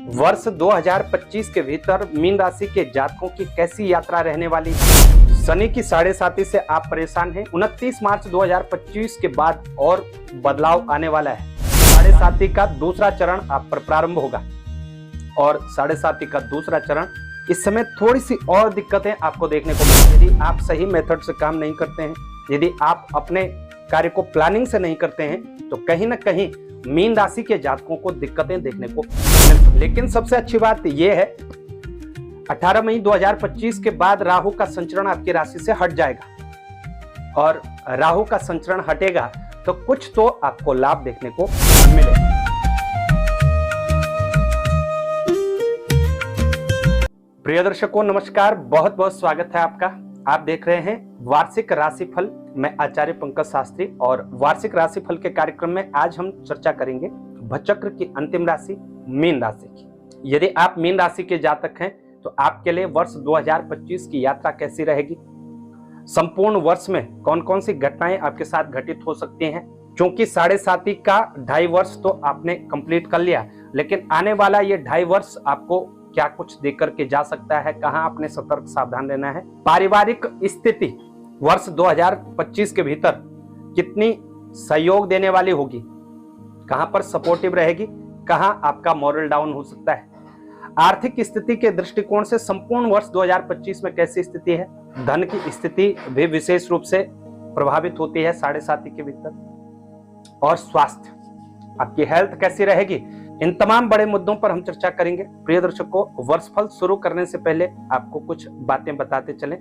वर्ष 2025 के भीतर मीन राशि के जातकों की कैसी यात्रा रहने वाली है। शनि की 7.5 से आप परेशान हैं। 29 मार्च 2025 के बाद और बदलाव आने वाला है। 7.5 का दूसरा चरण आप पर प्रारंभ होगा और 7.5 का दूसरा चरण इस समय थोड़ी सी और दिक्कतें आपको देखने को मिलेंगी। यदि आप सही मेथड से काम नहीं करते हैं, यदि आप अपने कार्य को प्लानिंग से नहीं करते हैं, तो कहीं ना कहीं मीन राशि के जातकों को दिक्कतें देखने को मिलेंगी। लेकिन सबसे अच्छी बात यह है 18 मई 2025 के बाद राहु का संचरण आपकी राशि से हट जाएगा और राहु का संचरण हटेगा तो कुछ तो आपको लाभ देखने को मिलेगा। प्रिय दर्शकों नमस्कार, बहुत बहुत स्वागत है आपका। आप देख रहे हैं वार्षिक राशिफल। मैं आचार्य पंकज शास्त्री और वार्षिक राशिफल के कार्यक्रम में आज हम चर्चा करेंगे भचक्र की अंतिम राशि मीन राशि की। यदि आप मीन राशि के जातक हैं तो आपके लिए वर्ष 2025 की यात्रा कैसी रहेगी, संपूर्ण वर्ष में कौन कौन सी घटनाएं आपके साथ घटित हो सकती हैं। क्योंकि 7.5 का 2.5 वर्ष तो आपने कंप्लीट कर लिया, लेकिन आने वाला ये 2.5 वर्ष आपको क्या कुछ देख करके जा सकता है, कहां आपने सतर्क सावधान रहना है। पारिवारिक स्थिति वर्ष 2025 के भीतर कितनी सहयोग देने वाली होगी, कहां पर सपोर्टिव रहेगी, कहां आपका मॉरल डाउन हो सकता है। आर्थिक स्थिति के दृष्टिकोण से संपूर्ण वर्ष 2025 में कैसी स्थिति है। धन की स्थिति भी विशेष रूप से प्रभावित होती है 7.5 के भीतर। और स्वास्थ्य, आपकी हेल्थ कैसी रहेगी, इन तमाम बड़े मुद्दों पर हम चर्चा करेंगे। प्रिय दर्शकों, वर्षफल शुरू करने से पहले आपको कुछ बातें बताते चलें।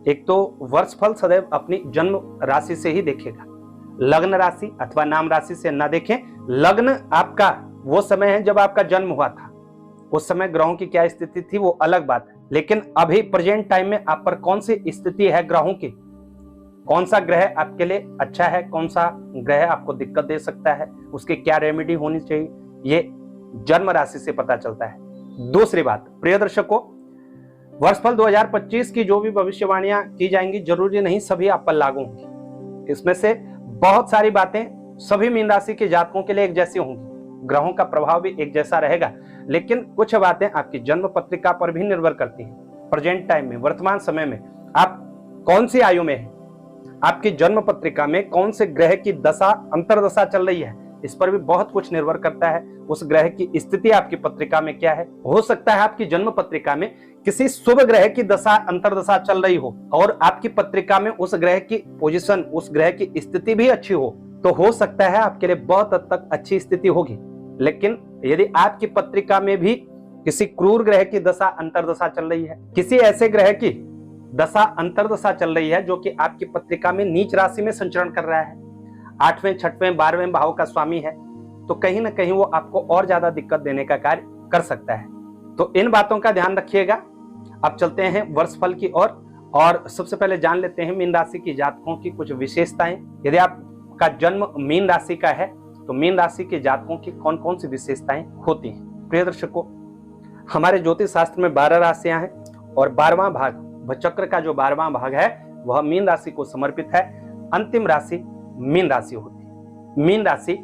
एक तो वर्षफल सदैव अपनी जन्म राशि से ही देखेगा, लग्न राशि अथवा नाम राशि से ना देखें। लग्न आपका वो समय है जब आपका जन्म हुआ था, उस समय ग्रहों की क्या स्थिति थी वो अलग बात है। लेकिन अभी प्रेजेंट टाइम में आप पर कौन सी स्थिति है ग्रहों की, कौन सा ग्रह आपके लिए अच्छा है, कौन सा ग्रह आपको दिक्कत दे सकता है, उसकी क्या रेमेडी होनी चाहिए, ये जन्म राशि से पता चलता है। दूसरी बात, प्रिय दर्शकों, वर्षफल 2025 की जो भी भविष्यवाणियां की जाएंगी जरूरी नहीं सभी आप पर लागू होंगी। इसमें से बहुत सारी बातें सभी मीन राशि के जातकों के लिए एक जैसी होंगी, ग्रहों का प्रभाव भी एक जैसा रहेगा, लेकिन कुछ बातें आपकी जन्म पत्रिका पर भी निर्भर करती हैं। प्रेजेंट टाइम में, वर्तमान समय में आप कौन सी आयु में हैं, आपकी जन्म पत्रिका में कौन से ग्रह की दशा अंतरदशा चल रही है, इस पर भी बहुत कुछ निर्भर करता है। उस ग्रह की स्थिति आपकी पत्रिका में क्या है। हो सकता है आपकी जन्म पत्रिका में किसी शुभ ग्रह की दशा अंतरदशा चल रही हो और आपकी पत्रिका में उस ग्रह की पोजीशन, उस ग्रह की स्थिति भी अच्छी हो, तो हो सकता है आपके लिए बहुत हद तक अच्छी स्थिति होगी। लेकिन यदि आपकी पत्रिका में भी किसी क्रूर ग्रह की दशा अंतरदशा चल रही है, किसी ऐसे ग्रह की दशा अंतरदशा चल रही है जो कि आपकी पत्रिका में नीच राशि में संचरण कर रहा है, 8वें, 6वें, 12वें भाव का स्वामी है, तो कहीं ना कहीं वो आपको और ज्यादा दिक्कत देने का कार्य कर सकता है। तो इन बातों का ध्यान रखिएगा। अब चलते हैं वर्षफल की ओर और सबसे पहले जान लेते हैं मीन राशि की जातकों की कुछ विशेषताएं। यदि आपका जन्म मीन राशि का है तो मीन राशि के जातकों की कौन कौन सी विशेषताएं होती हैं। प्रिय दर्शकों, हमारे ज्योतिष शास्त्र में 12 राशियां हैं और 12वां भाग, भचक्र का जो 12वां भाग है वह मीन राशि को समर्पित है। अंतिम राशि मीन राशि होती है। मीन राशि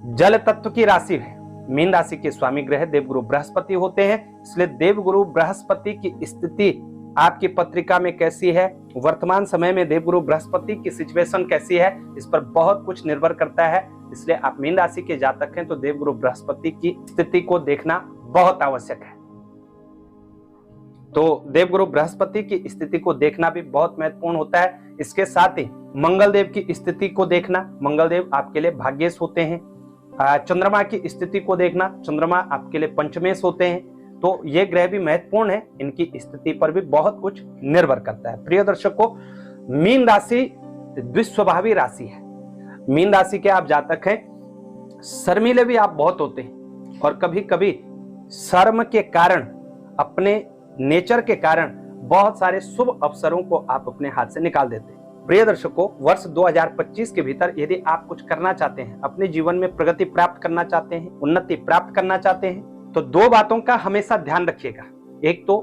जल तत्व की राशि है। मीन राशि के स्वामी ग्रह देवगुरु बृहस्पति होते हैं, इसलिए देवगुरु बृहस्पति की स्थिति आपकी पत्रिका में कैसी है, वर्तमान समय में देवगुरु बृहस्पति की सिचुएशन कैसी है, इस पर बहुत कुछ निर्भर करता है। इसलिए आप मीन राशि के जातक हैं तो देवगुरु बृहस्पति की स्थिति को देखना बहुत आवश्यक है। तो देवगुरु बृहस्पति की स्थिति को देखना भी बहुत महत्वपूर्ण होता है। इसके साथ ही मंगल देव की स्थिति को देखना, मंगल देव आपके लिए भाग्येश होते हैं। चंद्रमा की स्थिति को देखना, चंद्रमा आपके लिए पंचमेश होते हैं। तो ये ग्रह भी महत्वपूर्ण है, इनकी स्थिति पर भी बहुत कुछ निर्भर करता है। प्रिय दर्शकों, मीन राशि द्विस्वभावी राशि है। मीन राशि के आप जातक हैं, शर्मीले भी आप बहुत होते हैं और कभी कभी शर्म के कारण, अपने नेचर के कारण बहुत सारे शुभ अवसरों को आप अपने हाथ से निकाल देते हैं। प्रिय दर्शकों, वर्ष 2025 के भीतर यदि आप कुछ करना चाहते हैं, अपने जीवन में प्रगति प्राप्त करना चाहते हैं, उन्नति प्राप्त करना चाहते हैं, तो 2 बातों का हमेशा ध्यान रखिएगा। एक तो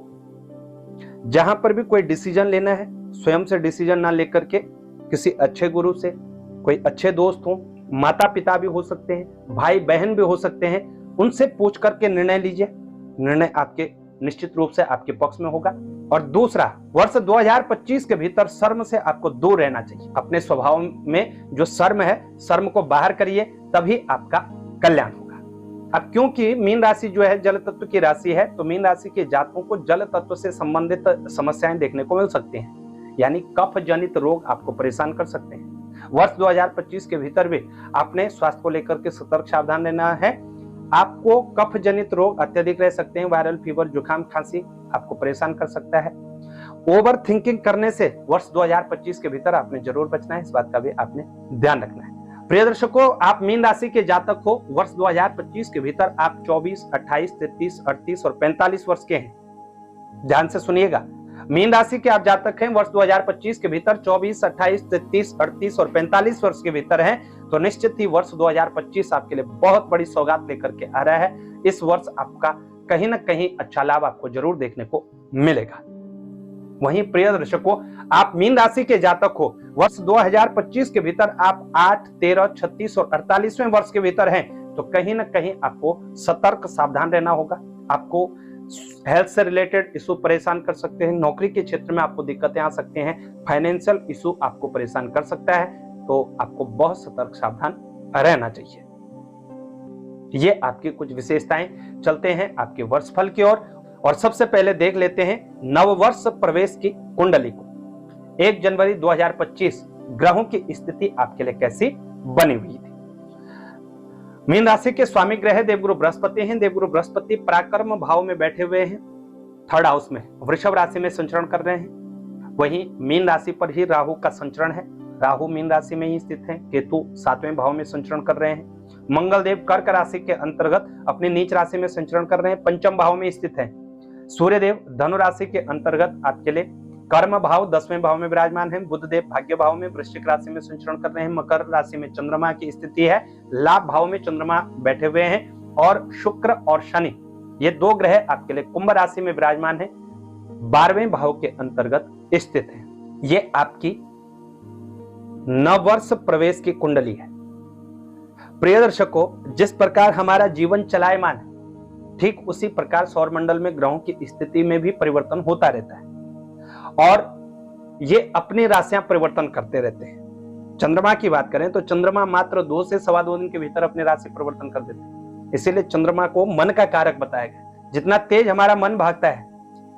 जहां पर भी कोई डिसीजन लेना है, स्वयं से डिसीजन ना लेकर के किसी अच्छे गुरु से, कोई अच्छे दोस्त हो, माता पिता भी हो सकते हैं, भाई बहन भी हो सकते हैं, उनसे पूछ करके निर्णय लीजिए, निर्णय आपके निश्चित रूप से आपके पक्ष में होगा। और दूसरा, वर्ष 2025 के भीतर शर्म से आपको दूर रहना चाहिए। अपने स्वभाव में जो शर्म है, शर्म को बाहर करिए, तभी आपका कल्याण होगा। अब क्योंकि मीन राशि जो है जल तत्व की राशि है, तो मीन राशि के जातकों को जल तत्व से संबंधित समस्याएं देखने को मिल सकती हैं, यानी कफ जनित रोग आपको परेशान कर सकते हैं। वर्ष 2025 के भीतर भी आपने स्वास्थ्य को लेकर के सतर्क सावधान रहना है। आपको कफ जनित रोग अत्यधिक रह सकते हैं, वायरल फीवर, जुकाम, खांसी आपको परेशान कर सकता है। ओवर थिंकिंग करने से वर्ष 2025 के भीतर आपने जरूर बचना है, इस बात का भी आपने ध्यान रखना है। प्रिय दर्शकों, आप मीन राशि के जातक हो, वर्ष 2025 के भीतर आप 24, 28, 33, 38 और 45 वर्ष के हैं। ध्यान से सुनिएगा, मीन राशि के आप जातक हैं, वर्ष 2025 के भीतर 24, 28, 33, 38 और 45 वर्ष के भीतर हैं, तो निश्चित ही वर्ष 2025 आपके लिए बहुत बड़ी सौगात लेकर के आ रहा है। इस वर्ष आपका कहीं ना कहीं अच्छा लाभ आपको जरूर देखने को मिलेगा। वहीं प्रिय दर्शकों, आप मीन राशि के जातक हो, वर्ष 2025 के भीतर आप 8, 13, 36 और 48वें वर्ष के भीतर हैं, तो कहीं ना कहीं आपको सतर्क सावधान रहना होगा। आपको हेल्थ से रिलेटेड इशू परेशान कर सकते हैं, नौकरी के क्षेत्र में आपको दिक्कतें आ सकते हैं, फाइनेंशियल इशू आपको परेशान कर सकता है, तो आपको बहुत सतर्क सावधान रहना चाहिए। ये आपकी कुछ विशेषताएं। चलते हैं आपके वर्ष फल की ओर और सबसे पहले देख लेते हैं नववर्ष प्रवेश की कुंडली को। 1 जनवरी 2025 ग्रहों की स्थिति आपके लिए कैसी बनी हुई थी। मीन राशि के स्वामी ग्रह देवगुरु बृहस्पति हैं। देवगुरु बृहस्पति पराक्रम भाव में बैठे हुए हैं, 3rd हाउस में, वृषभ राशि में संचरण कर रहे हैं। वहीं मीन राशि पर ही राहु का संचरण है, राहु मीन राशि में ही स्थित है। केतु 7वें भाव में संचरण कर रहे हैं। मंगल देव कर्क राशि के अंतर्गत अपनी नीच राशि में संचरण कर रहे हैं, 5म भाव में स्थित है। सूर्य देव धनु राशि के अंतर्गत आपके लिए कर्म भाव 10वें भाव में विराजमान है। बुध देव भाग्य भाव में वृश्चिक राशि में संचरण कर रहे हैं। मकर राशि में चंद्रमा की स्थिति है, लाभ भाव में चंद्रमा बैठे हुए हैं। और शुक्र और शनि, ये 2 ग्रह आपके लिए कुंभ राशि में विराजमान है, 12वें भाव के अंतर्गत स्थित है। ये आपकी नववर्ष प्रवेश की कुंडली है। प्रिय दर्शकों, जिस प्रकार हमारा जीवन चलायमान है, ठीक उसी प्रकार सौर मंडल में ग्रहों की स्थिति में भी परिवर्तन होता रहता है और ये अपनी राशियां परिवर्तन करते रहते हैं। चंद्रमा की बात करें तो चंद्रमा मात्र 2 से 2.25 दिन के भीतर अपनी राशि परिवर्तन कर देते हैं। इसीलिए चंद्रमा को मन का कारक बताया गया। जितना तेज हमारा मन भागता है,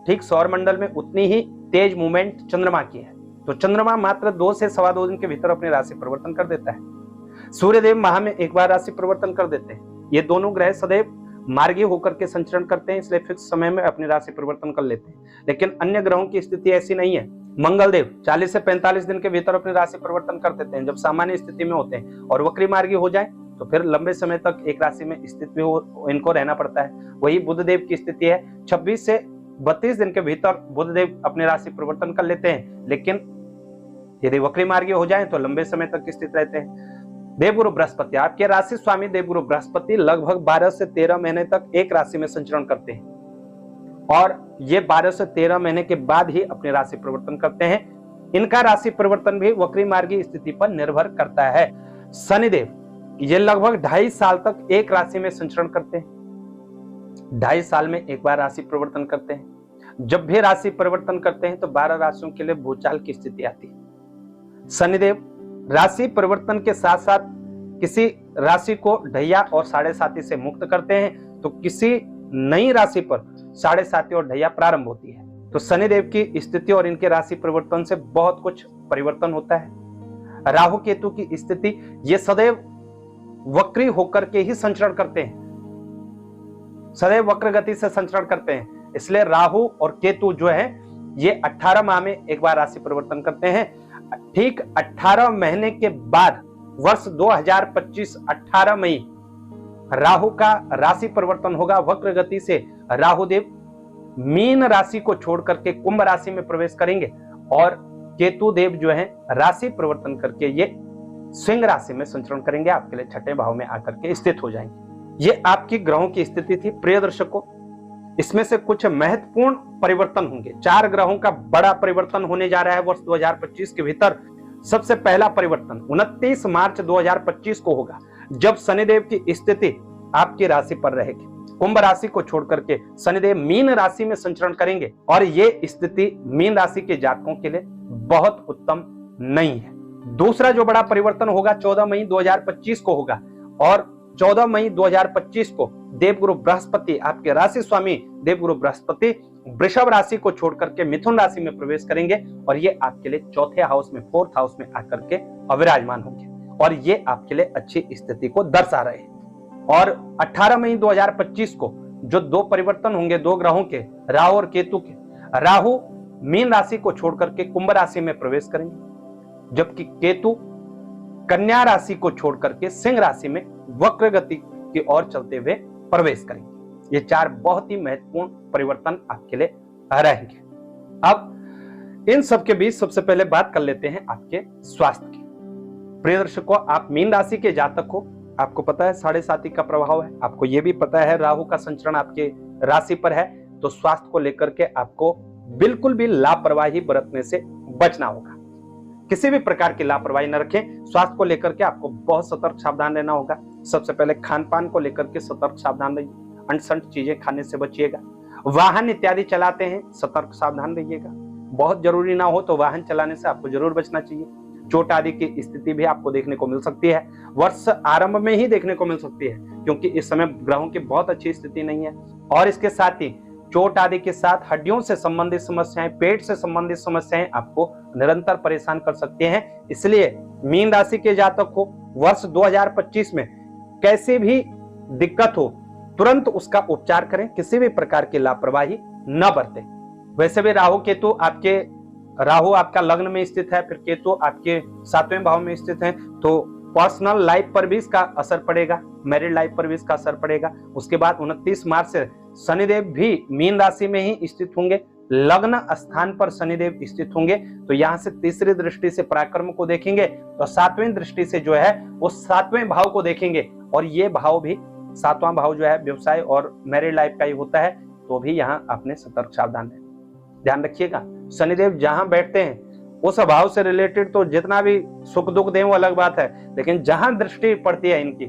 ठीक सौर मंडल में उतनी ही तेज मूवमेंट चंद्रमा की है। तो चंद्रमा मात्र 2 से 2.25 दिन के भीतर अपनी राशि परिवर्तन कर देता है। सूर्यदेव माह में एक बार राशि परिवर्तन कर देते हैं। ये दोनों ग्रह सदैव मार्गी होकर के संचरण करते हैं, इसलिए फिक्स समय में अपनी राशि परिवर्तन कर लेते हैं। लेकिन अन्य ग्रहों की स्थिति ऐसी नहीं है। मंगल देव 40 से 45 दिन के भीतर अपनी राशि परिवर्तन कर देते हैं जब सामान्य स्थिति में होते हैं, और वक्री मार्गी हो जाए तो फिर लंबे समय तक एक राशि में स्थित भी इनको रहना पड़ता है। वही बुध देव की स्थिति है, 26 से 32 दिन के भीतर बुध देव अपनी राशि परिवर्तन कर लेते हैं, लेकिन यदि वक्री मार्गी हो जाए तो लंबे समय तक स्थित रहते हैं। देवगुरु बृहस्पति, आपके राशि स्वामी देवगुरु बृहस्पति लगभग 12 से 13 महीने तक एक राशि में संचरण करते हैं और ये 12 से 13 महीने के बाद ही अपनी राशि परिवर्तन करते हैं। इनका राशि परिवर्तन भी वक्री मार्गी स्थिति पर निर्भर करता है। शनिदेव, ये लगभग 2.5 साल तक एक राशि में संचरण करते हैं, 2.5 साल में एक बार राशि परिवर्तन करते हैं। जब भी राशि परिवर्तन करते हैं तो 12 राशियों के लिए भूचाल की स्थिति आती है। शनिदेव राशि परिवर्तन के साथ साथ किसी राशि को ढैया और 7.5 से मुक्त करते हैं, तो किसी नई राशि पर 7.5 और ढैया प्रारंभ होती है। तो शनिदेव की स्थिति और इनके राशि परिवर्तन से बहुत कुछ परिवर्तन होता है। राहु केतु की स्थिति, ये सदैव वक्री होकर के ही संचरण करते हैं, सदैव वक्र गति से संचरण करते हैं। इसलिए राहु और केतु जो है ये 18 माह में एक बार राशि परिवर्तन करते हैं। ठीक 18 महीने के बाद वर्ष 2025 18 मई राहु का राशि परिवर्तन होगा। वक्र गति से राहु देव मीन राशि को छोड़ करके कुंभ राशि में प्रवेश करेंगे और केतु देव जो है राशि परिवर्तन करके ये सिंह राशि में संचरण करेंगे, आपके लिए 6ठे भाव में आकर के स्थित हो जाएंगे। ये आपकी ग्रहों की स्थिति थी। प्रिय दर्शकों, इसमें से कुछ महत्वपूर्ण परिवर्तन होंगे। 4 ग्रहों का बड़ा परिवर्तन होने जा रहा है वर्ष 2025 के भीतर। सबसे पहला परिवर्तन 29 मार्च 2025 को होगा, जब शनिदेव की स्थिति आपकी राशि पर रहेगी। कुंभ राशि को छोड़ करके शनिदेव मीन राशि में संचरण करेंगे और ये स्थिति मीन राशि के जातकों के लिए बहुत उत्तम नहीं है। दूसरा जो बड़ा परिवर्तन होगा 14 मई 2025 को होगा और 14 मई 2025 को देवगुरु बृहस्पति, आपके राशि स्वामी देवगुरु बृहस्पति वृषभ राशि को छोड़ करके मिथुन राशि में प्रवेश करेंगे और ये आपके लिए चौथे हाउस में, फोर्थ हाउस में आकर के अविराजमान होंगे और ये आपके लिए अच्छी स्थिति को दर्शा रहे हैं। और 18 मई 2025 को जो दो परिवर्तन होंगे दो ग्रहों के, राहु और केतु के, राहु मीन राशि को छोड़ करके कुंभ राशि में प्रवेश करेंगे, जबकि केतु कन्या राशि को छोड़ करके सिंह राशि में वक्र गति की ओर चलते हुए प्रवेश करेंगे। ये चार बहुत ही महत्वपूर्ण परिवर्तन आपके लिए रहेंगे। अब इन सब के बीच सबसे पहले बात कर लेते हैं आपके स्वास्थ्य की। प्रिय दर्शकों, आप मीन राशि के जातक हो, आपको पता है 7.5 का प्रभाव है, आपको यह भी पता है राहु का संचरण आपके राशि पर है, तो स्वास्थ्य को लेकर के आपको बिल्कुल भी लापरवाही बरतने से बचना होगा। किसी भी प्रकार की लापरवाही न रखें। स्वास्थ्य को लेकर के आपको बहुत सतर्क सावधान रहना होगा। सबसे पहले खान पान को लेकर के सतर्क सावधान रहिए, अनसंट चीजें खाने से बचिएगा। वाहन इत्यादि चलाते हैं, सतर्क सावधान रहिएगा। बहुत जरूरी ना हो तो वाहन चलाने से आपको जरूर बचना चाहिए। चोट आदि की स्थिति भी आपको देखने को मिल सकती है, वर्ष आरंभ में ही देखने को मिल सकती है, क्योंकि इस समय ग्रहों की बहुत अच्छी स्थिति नहीं है। और इसके साथ ही चोट आदि के साथ हड्डियों से संबंधित समस्याएं, पेट से संबंधित समस्याएं आपको निरंतर परेशान कर सकते हैं। इसलिए मीन राशि के जातक को वर्ष 2025 में कैसी भी दिक्कत हो तुरंत उसका उपचार करें, किसी भी प्रकार की लापरवाही न बरतें। वैसे भी राहु आपका लग्न में स्थित है, फिर केतु आपके 7वें भाव में स्थित है, तो पर्सनल लाइफ पर भी इसका असर पड़ेगा, मैरिड लाइफ पर भी इसका असर पड़ेगा। उसके बाद 29 मार्च से शनिदेव भी मीन राशि में ही स्थित होंगे, लग्न स्थान पर शनिदेव स्थित होंगे, तो यहाँ से तीसरी दृष्टि से पराक्रम को देखेंगे और 7वें दृष्टि से जो है वो 7वें भाव को देखेंगे और ये भाव भी 7वां भाव जो है व्यवसाय और मैरिड लाइफ का ही होता है, तो भी यहाँ आपने सतर्क सावधान रहना, ध्यान रखिएगा। शनिदेव जहां बैठते हैं उस भाव से रिलेटेड तो जितना भी सुख दुख दें वो अलग बात है, लेकिन जहां दृष्टि पड़ती है इनकी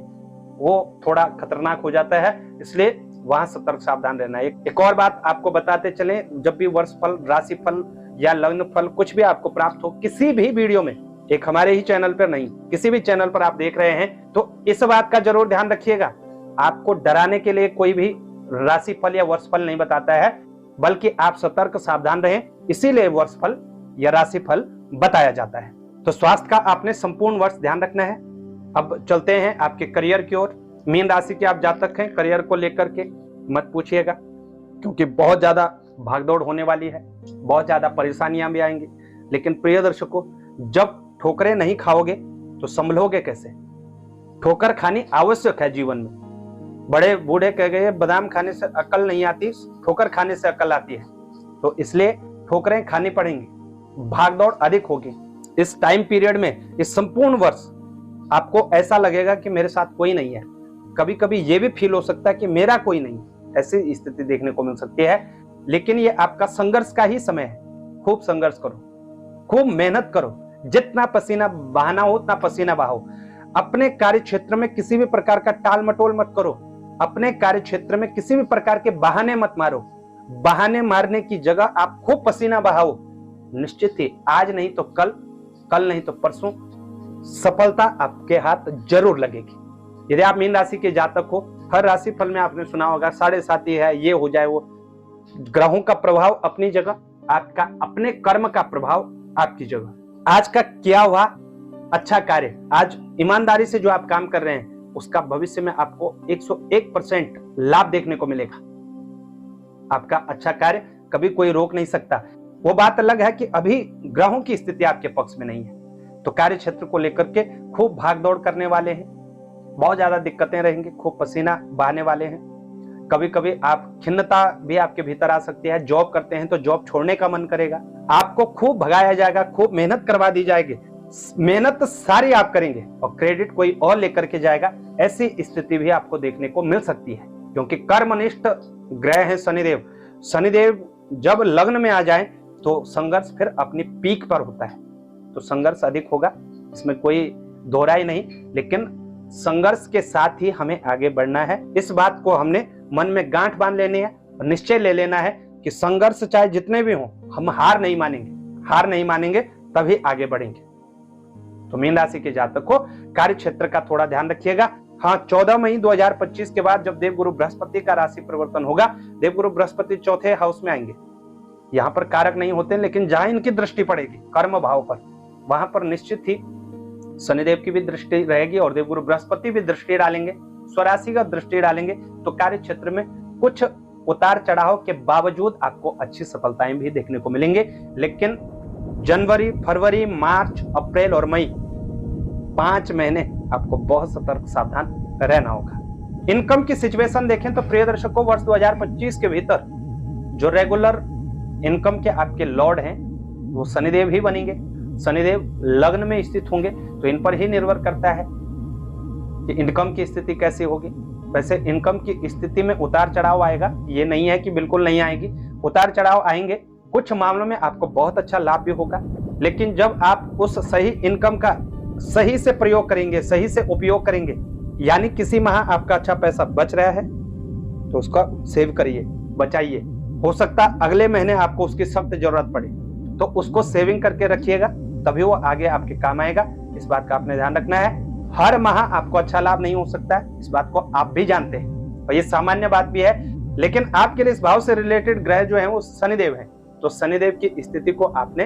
वो थोड़ा खतरनाक हो जाता है, इसलिए वहां सतर्क सावधान रहना है। एक और बात आपको बताते चले, जब भी वर्ष फल, राशि फल या लग्न फल कुछ भी आपको प्राप्त हो किसी भी वीडियो में, एक हमारे ही चैनल पर नहीं किसी भी चैनल पर आप देख रहे हैं, तो इस बात का जरूर ध्यान रखिएगा, आपको डराने के लिए कोई भी राशि फल या वर्ष फल नहीं बताता है, बल्कि आप सतर्क सावधान रहें, इसीलिए वर्ष फल या राशि फल बताया जाता है। तो स्वास्थ्य का आपने संपूर्ण वर्ष ध्यान रखना है। अब चलते हैं आपके करियर की ओर। मीन राशि के आप जातक हैं, करियर को लेकर के मत पूछिएगा, क्योंकि बहुत ज्यादा भागदौड़ होने वाली है, बहुत ज्यादा परेशानियां भी आएंगी। लेकिन प्रिय दर्शकों, जब ठोकरें नहीं खाओगे तो संभलोगे कैसे? ठोकर खानी आवश्यक है जीवन में। बड़े बूढ़े कह गए बादाम खाने से अकल नहीं आती, ठोकर खाने से अकल आती है। तो इसलिए ठोकरें खानी पड़ेंगी, भागदौड़ अधिक होगी। इस टाइम पीरियड में इस संपूर्ण वर्ष आपको ऐसा लगेगा कि मेरे साथ कोई नहीं है, कभी कभी ये भी फील हो सकता है कि मेरा कोई नहीं, ऐसी स्थिति देखने को मिल सकती है। लेकिन ये आपका संघर्ष का ही समय है। खूब संघर्ष करो, खूब मेहनत करो, जितना पसीना बहाना हो उतना पसीना बहाओ। अपने कार्य क्षेत्र में किसी भी प्रकार का टाल मटोल मत करो, अपने कार्य क्षेत्र में किसी भी प्रकार के बहाने मत मारो। बहाने मारने की जगह आप खूब पसीना बहाओ। निश्चित ही आज नहीं तो कल, कल नहीं तो परसों सफलता आपके हाथ जरूर लगेगी। यदि आप मीन राशि के जातक हो, हर राशि फल में आपने सुना होगा 7.5 है, ये हो जाए वो। ग्रहों का प्रभाव अपनी जगह, आपका अपने कर्म का प्रभाव आपकी जगह। आज का किया हुआ अच्छा कार्य, आज ईमानदारी से जो आप काम कर रहे हैं, उसका भविष्य में आपको 101% लाभ देखने को मिलेगा। आपका अच्छा कार्य कभी कोई रोक नहीं सकता। वो बात अलग है कि अभी ग्रहों की स्थिति आपके पक्ष में नहीं है, तो कार्य क्षेत्र को लेकर के खूब भागदौड़ करने वाले हैं, बहुत ज्यादा दिक्कतें रहेंगी, खूब पसीना बहाने वाले हैं। कभी कभी आप खिन्नता भी आपके भीतर आ सकती है। जॉब करते हैं तो जॉब छोड़ने का मन करेगा, आपको खूब भगाया जाएगा, खूब मेहनत करवा दी जाएगी, मेहनत सारी आप करेंगे और क्रेडिट कोई और लेकर के जाएगा। ऐसी स्थिति भी आपको देखने को मिल सकती है, क्योंकि कर्मनिष्ठ ग्रह है शनिदेव। शनिदेव जब लग्न में आ जाए तो संघर्ष फिर अपनी पीक पर होता है, तो संघर्ष अधिक होगा, इसमें कोई दोहराई नहीं। लेकिन संघर्ष के साथ ही हमें आगे बढ़ना है। इस बात को हमने मन में गांठ बांध लेनी है और निश्चय ले लेना है कि संघर्ष चाहे जितने भी हों, हम हार नहीं मानेंगे, तभी आगे बढ़ेंगे। तो मीन राशि के जातक को कार्य क्षेत्र का थोड़ा ध्यान रखिएगा। हाँ, 14 मई 2025 के बाद जब देवगुरु बृहस्पति का राशि परिवर्तन होगा, देवगुरु बृहस्पति चौथे हाउस में आएंगे। यहाँ पर कारक नहीं होते, लेकिन जहां इनकी दृष्टि पड़ेगी कर्म भाव पर, वहां पर निश्चित ही शनिदेव की भी दृष्टि रहेगी और देवगुरु बृहस्पति भी दृष्टि डालेंगे, स्वराशि का दृष्टि डालेंगे। तो कार्य क्षेत्र में कुछ उतार चढ़ाव के बावजूद आपको अच्छी सफलताएं भी देखने को मिलेंगे। लेकिन जनवरी, फरवरी, मार्च, अप्रैल और मई 5 महीने आपको बहुत सतर्क सावधान रहना होगा। इनकम की सिचुएशन देखें तो प्रिय दर्शकों, वर्ष 2025 के भीतर जो रेगुलर इनकम के आपके लॉर्ड हैं वो शनिदेव ही बनेंगे। शनिदेव लग्न में स्थित होंगे, तो इन पर ही निर्भर करता है कि इनकम की स्थिति कैसी होगी। वैसे इनकम की स्थिति में उतार चढ़ाव आएगा, ये नहीं है कि बिल्कुल नहीं आएगी, उतार चढ़ाव आएंगे। कुछ मामलों में आपको बहुत अच्छा लाभ भी होगा, लेकिन जब आप उस सही इनकम का सही से प्रयोग करेंगे, सही से उपयोग करेंगे, यानी किसी माह आपका अच्छा पैसा बच रहा है तो उसका सेव करिए, बचाइए। हो सकता अगले महीने आपको उसकी सख्त जरूरत पड़े, तो उसको सेविंग करके रखिएगा, तभी वो आगे आपके काम आएगा। इस बात का आपने ध्यान रखना है। हर माह आपको अच्छा लाभ नहीं हो सकता है, इस बात को आप भी जानते हैं और ये सामान्य बात भी है। लेकिन आपके लिए इस भाव से रिलेटेड ग्रह जो है वो शनिदेव है, तो शनिदेव की स्थिति को आपने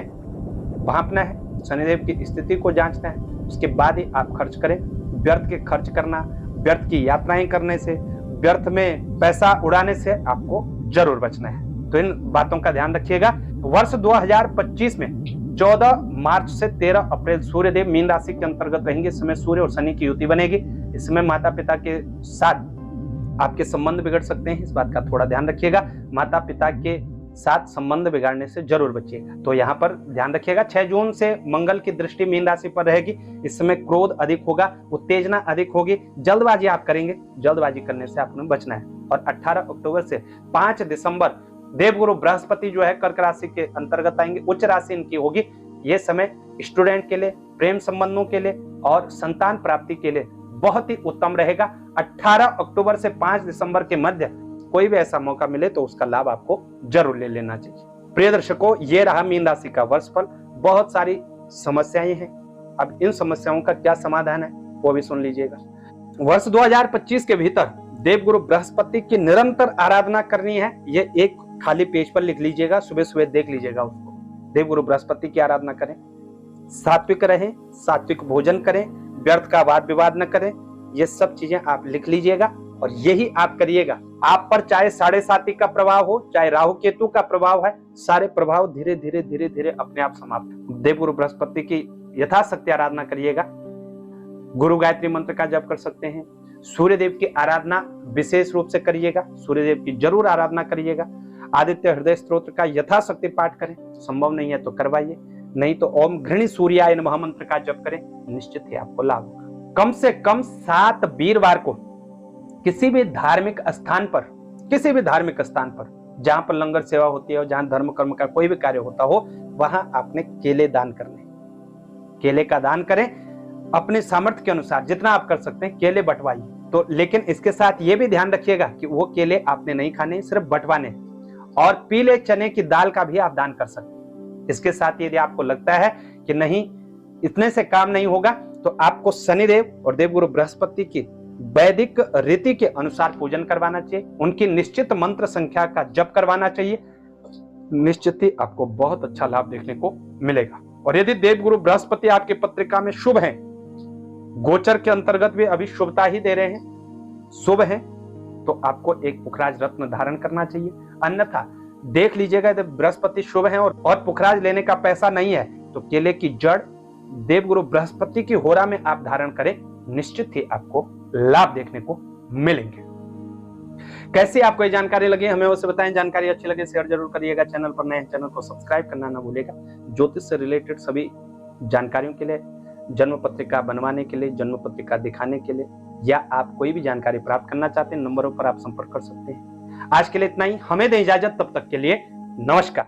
भांपना है, शनिदेव की स्थिति को जांचना है, उसके बाद ही आप खर्च करें। व्यर्थ के खर्च करना, व्यर्थ की यात्राएं करने से, व्यर्थ में पैसा उड़ाने से आपको जरूर बचना है। तो इन बातों का ध्यान रखिएगा। वर्ष 2025 में 14 मार्च से 13 अप्रैल सूर्यदेव मीन राशि के अंतर्गत रहेंगे। इस समय सूर्य और शनि की युति बनेगी। इस समय माता पिता के साथ आपके संबंध बिगड़ सकते हैं, इस बात का थोड़ा ध्यान रखिएगा। माता पिता के साथ संबंध बिगाड़ने से जरूर बचिएगा, तो यहाँ पर ध्यान रखिएगा। 6 जून से मंगल की दृष्टि मीन राशि पर रहेगी। इस समय क्रोध अधिक होगा, उत्तेजना अधिक होगी, जल्दबाजी आप करेंगे, जल्दबाजी करने से आपको बचना है। और 18 अक्टूबर से 5 दिसंबर देवगुरु बृहस्पति जो है कर्क राशि के अंतर्गत आएंगे, उच्च राशि इनकी होगी। ये समय स्टूडेंट के लिए, प्रेम संबंधों के लिए और संतान प्राप्ति के लिए बहुत ही उत्तम रहेगा। 18 अक्टूबर से 5 दिसंबर के मध्य कोई भी ऐसा मौका मिले तो उसका लाभ आपको जरूर ले लेना चाहिए। प्रिय दर्शकों, ये रहा मीन राशि का वर्षफल। बहुत सारी समस्याएं हैं, अब इन समस्याओं का क्या समाधान है वो भी सुन लीजिएगा। वर्ष 2025 के भीतर देवगुरु बृहस्पति की निरंतर आराधना करनी है। ये एक खाली पेज पर लिख लीजिएगा, सुबह सुबह देख लीजिएगा उसको। देवगुरु बृहस्पति की आराधना करें, सात्विक रहें, सात्विक भोजन करें, व्यर्थ का वाद विवाद न करें। ये सब चीजें आप लिख लीजिएगा और यही आप करिएगा। आप पर चाहे 7.5 का प्रभाव हो, चाहे राहु केतु का प्रभाव है, सारे प्रभाव धीरे धीरे धीरे धीरे अपने आप समाप्त। देवगुरु बृहस्पति की यथाशक्ति आराधना करिएगा। गुरु गायत्री मंत्र का जप कर सकते हैं। सूर्य देव की आराधना विशेष रूप से करिएगा, सूर्य देव की जरूर आराधना करिएगा। आदित्य हृदय स्तोत्र का यथाशक्ति पाठ करें, संभव नहीं है तो करवाइए, नहीं तो ओम घृणी सूर्याय नमः मंत्र का जप करें, निश्चित ही आपको लाभ होगा। कम से कम 7 वीरवार को किसी भी धार्मिक स्थान पर, जहां पर लंगर सेवा होती है और जहां धर्म कर्म का कोई भी कार्य होता हो, वहां आपने केले दान करने। केले का दान करें अपने सामर्थ्य के अनुसार, जितना आप कर सकते हैं केले बंटवाइए। तो लेकिन इसके साथ ये भी ध्यान रखिएगा कि वो केले आपने नहीं खाने, सिर्फ बंटवाने। और पीले चने की दाल का भी आप दान कर सकते हैं। इसके साथ यदि आपको लगता है कि नहीं इतने से काम नहीं होगा, तो आपको शनिदेव और देवगुरु बृहस्पति की वैदिक रीति के अनुसार पूजन करवाना चाहिए, उनकी निश्चित मंत्र संख्या का जप करवाना चाहिए। निश्चित ही आपको बहुत अच्छा लाभ देखने को मिलेगा। और यदि देवगुरु बृहस्पति आपकी पत्रिका में शुभ हैं, गोचर के अंतर्गत भी अभी शुभता ही दे रहे हैं, शुभ हैं, तो आपको एक पुखराज रत्न धारण करना चाहिए। अन्यथा देख लीजिएगा यदि बृहस्पति शुभ हैं और पुखराज लेने का पैसा नहीं है, तो केले की जड़ देवगुरु बृहस्पति की होरा में आप धारण करें, निश्चित ही आपको लाभ देखने को मिलेंगे। कैसी आपको ये जानकारी लगी हमें उसे बताएं। जानकारी अच्छी लगे शेयर जरूर करिएगा। चैनल पर नए हैं, चैनल को सब्सक्राइब करना ना भूलिएगा। ज्योतिष से रिलेटेड सभी जानकारियों के लिए, जन्म पत्रिका बनवाने के लिए, जन्म पत्रिका दिखाने के लिए, या आप कोई भी जानकारी प्राप्त करना चाहते हैं, नंबरों पर आप संपर्क कर सकते हैं। आज के लिए इतना ही, हमें दें इजाजत, तब तक के लिए नमस्कार।